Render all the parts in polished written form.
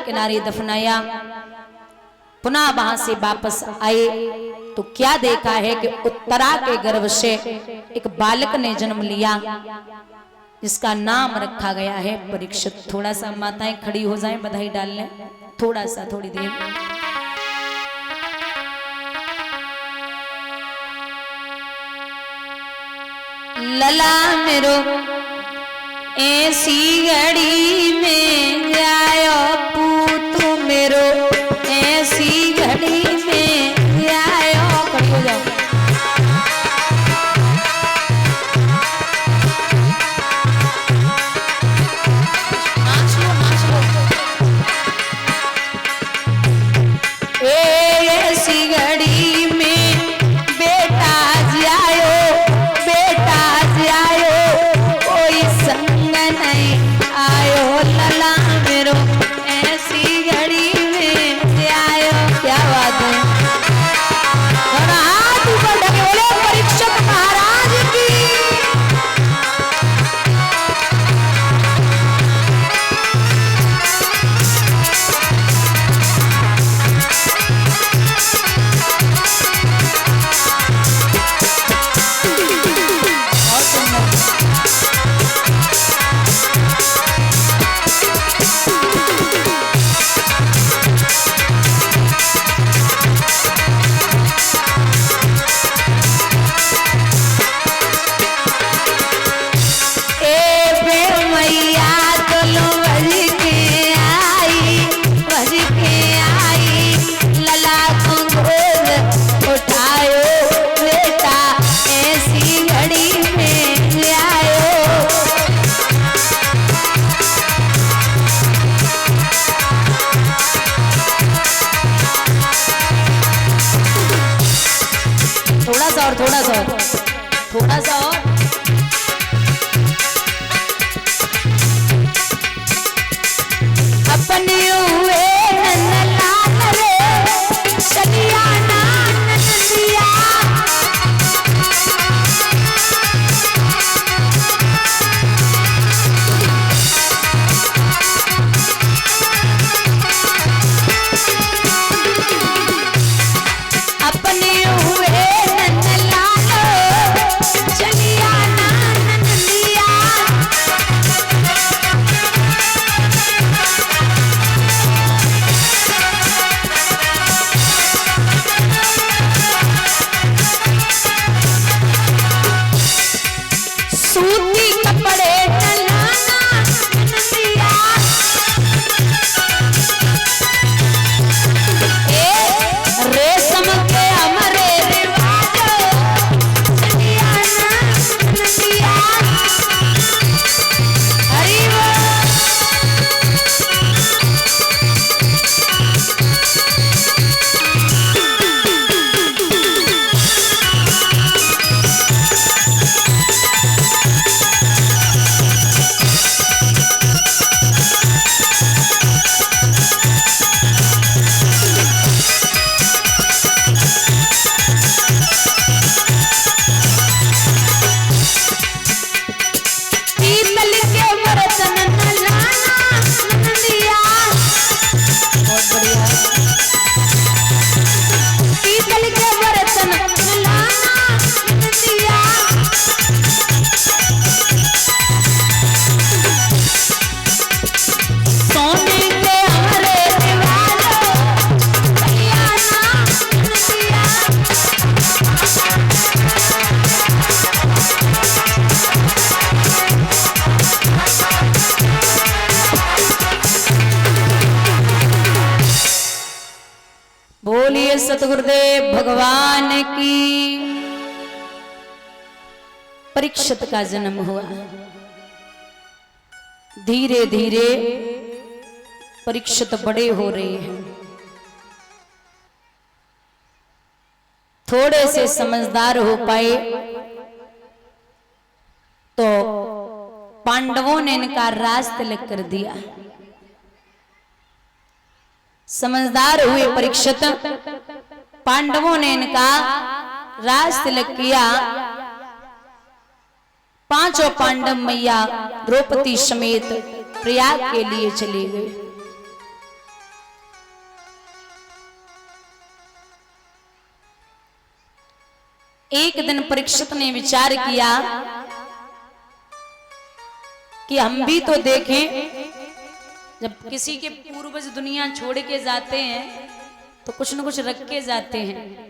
किनारे दफनाया। पुनः वहां से वापस आए तो क्या देखा है कि उत्तरा के गर्भ से एक बालक ने जन्म लिया, जिसका नाम रखा गया है परीक्षित। थोड़ा सा माताएं खड़ी हो जाएं, बधाई डाल लें, थोड़ा सा, थोड़ी देर। लला मेरो ऐसी घड़ी में आयो पूत मेरो, ऐसी घड़ी में आयो। खड़ी हो जाओ। नाच लो, नाच लो। ऐसी घड़ी में बेटा जायो, बेटा जायो, कोई संग नहीं आयो। लला मेरो ऐसी घड़ी में आयो। क्या बात है। और हाथ ऊपर ढके बोले परीक्षित महाराज की। थोड़ा सा और, थोड़ा सा और। अपने हुए नंदलाल रे चलिया ना नंदिया। अपने हुए चलिया ना नंदिया। सूती कपड़े नलाना नंदिया। रेशम के हमारे रिवाज चलिया ना नंदिया। हरि पीतल के बर्तन नलाना नंदिया। बहुत बढ़िया। पीतल के बर्तन नलाना नंदिया। सोने के हमारे दीवार चलिया ना नंदिया। बोलिए सतगुरुदेव भगवान की। परीक्षित का जन्म हुआ। धीरे धीरे परीक्षित बड़े हो रहे हैं, थोड़े से समझदार हो पाए तो पांडवों ने इनका राज तिलक कर दिया। समझदार हुए परीक्षित, पांडवों ने इनका राज तिलक किया। पांचों पांडव मैया द्रौपदी समेत प्रयाग के लिए चले गए। एक दिन परीक्षित ने विचार किया कि हम भी तो देखें, जब किसी के पूर्वज दुनिया छोड़ के जाते हैं तो कुछ न कुछ रख के जाते हैं,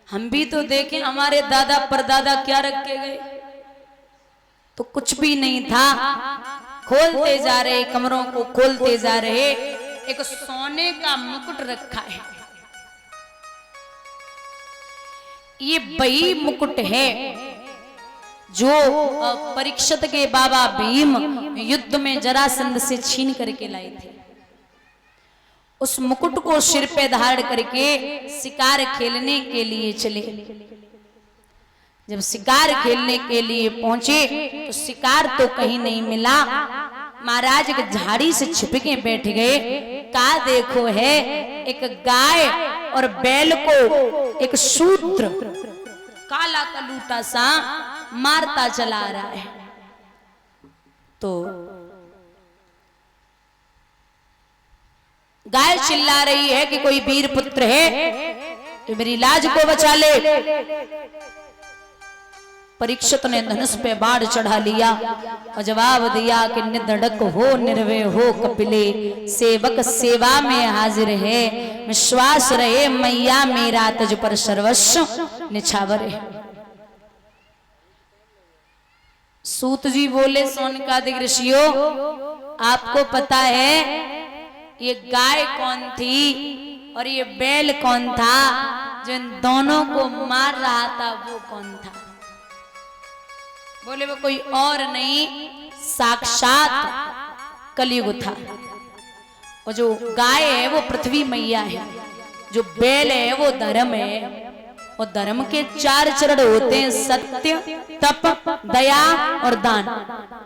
हम भी तो देखें हमारे दादा परदादा क्या रख के गए। तो कुछ भी नहीं था। खोलते जा रहे, कमरों को खोलते जा रहे, एक सोने का मुकुट रखा है। ये वही मुकुट है जो परीक्षित के बाबा भीम युद्ध में जरासंध से छीन करके लाए थे। उस मुकुट को सिर पे धारण करके शिकार खेलने के लिए चले। जब शिकार खेलने के लिए पहुंचे तो शिकार तो कहीं नहीं मिला। महाराज एक झाड़ी से छिप के बैठ गए। कहा देखो है एक गाय और बैल को एक शूद्र काला कलूटा सा मारता चला रहा है। तो गाय चिल्ला रही है कि कोई वीर पुत्र है तो मेरी लाज को बचा ले। परीक्षित ने धनुष पे बाढ़ चढ़ा लिया और जवाब दिया कि निधड़क हो निर्भय हो कपिले, सेवक सेवा में हाजिर है, विश्वास रहे मैया मेरा तुझ पर सर्वस्व निछावर है। सूत जी बोले सोनकादिक ऋषियों, आपको पता है ये गाय कौन थी और ये बैल कौन था, जो इन दोनों को मार रहा था वो कौन था? बोले वो कोई और नहीं, साक्षात कलयुग था। और जो गाय है वो पृथ्वी मैया है, जो बैल है वो धर्म है। और धर्म के 4 चरण होते हैं, सत्य, तप, दया और दान।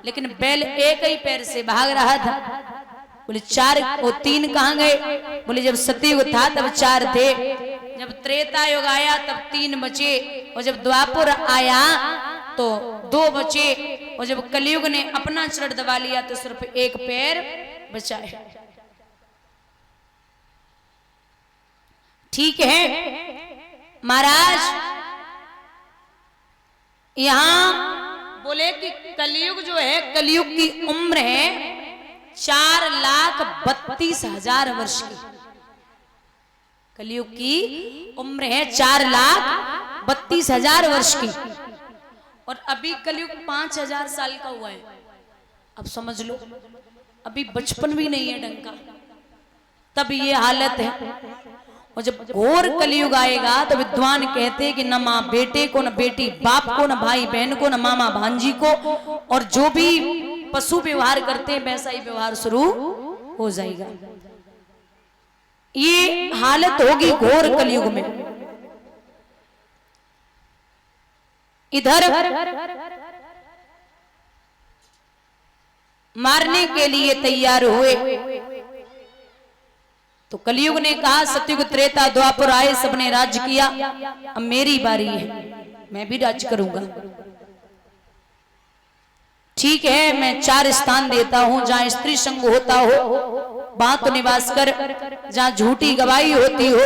लेकिन बैल एक ही पैर से भाग रहा था। बोले 4 और 3 कहां गए? बोले जब सतयुग था तब 4 थे, जब त्रेता युग आया तब 3 बचे, और जब द्वापर आया तो 2 बचे, और जब कलयुग ने अपना चरण दबा लिया तो सिर्फ 1 पैर बचा है। ठीक है महाराज, यहां बोले कि कलयुग जो है, कलयुग की उम्र है 4,32,000 वर्ष की। कलयुग की उम्र है 4,32,000 वर्ष की। और अभी कलयुग 5,000 साल का हुआ है। अब समझ लो, अभी बचपन भी नहीं है ढंग का, तब ये हालत है। और जब घोर कलयुग आएगा तो विद्वान कहते हैं कि न माँ बेटे को, न बेटी बाप को, न भाई बहन को, न मामा भांजी को, और जो भी पशु व्यवहार करते हैं वैसा ही व्यवहार शुरू हो जाएगा। ये हालत होगी घोर कलयुग में। इधर मारने के लिए तैयार हुए तो कलयुग ने कहा सतयुग त्रेता द्वापर आए, सबने राज्य किया, अब मेरी बारी है, मैं भी राज्य करूंगा। ठीक है, मैं 4 स्थान देता हूं जहां स्त्री संग होता हो वहां तो निवास कर, जहां झूठी गवाही होती हो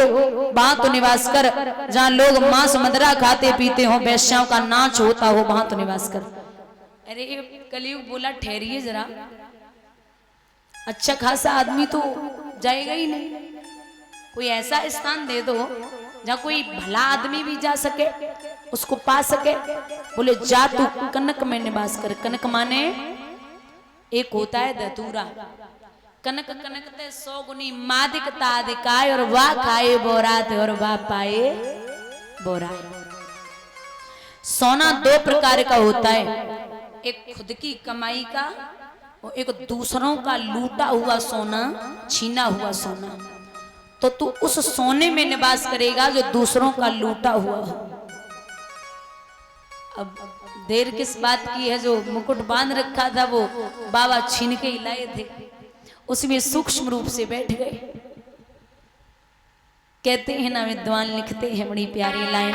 वहां तो निवास कर, जहां लोग मांस मदिरा खाते पीते हो, वैश्याओं का नाच होता हो वहां तो निवास कर। अरे कलयुग बोला ठहरिए जरा, अच्छा खासा आदमी तो जाएगा ही नहीं, कोई ऐसा स्थान दे दो जहां कोई भला आदमी भी जा सके, उसको पा सके। बोले जा तू कनक में निवास कर। कनक माने एक होता है धतूरा। कनक कनक ते 100 गुनी मादिक तादिकाय, और वाह खाए बोरात और वाह पाए बोरा। सोना 2 प्रकार का होता है, एक खुद की कमाई का और एक दूसरों का लूटा हुआ सोना, छीना हुआ सोना। तो तू उस सोने में निवास करेगा जो दूसरों का लूटा हुआ हो। अब देर किस बात की है, जो मुकुट बांध रखा था वो बाबा छीन के ही लाए थे, उसमें सूक्ष्म रूप से बैठ गए। कहते हैं ना विद्वान लिखते हैं बड़ी प्यारी लाइन,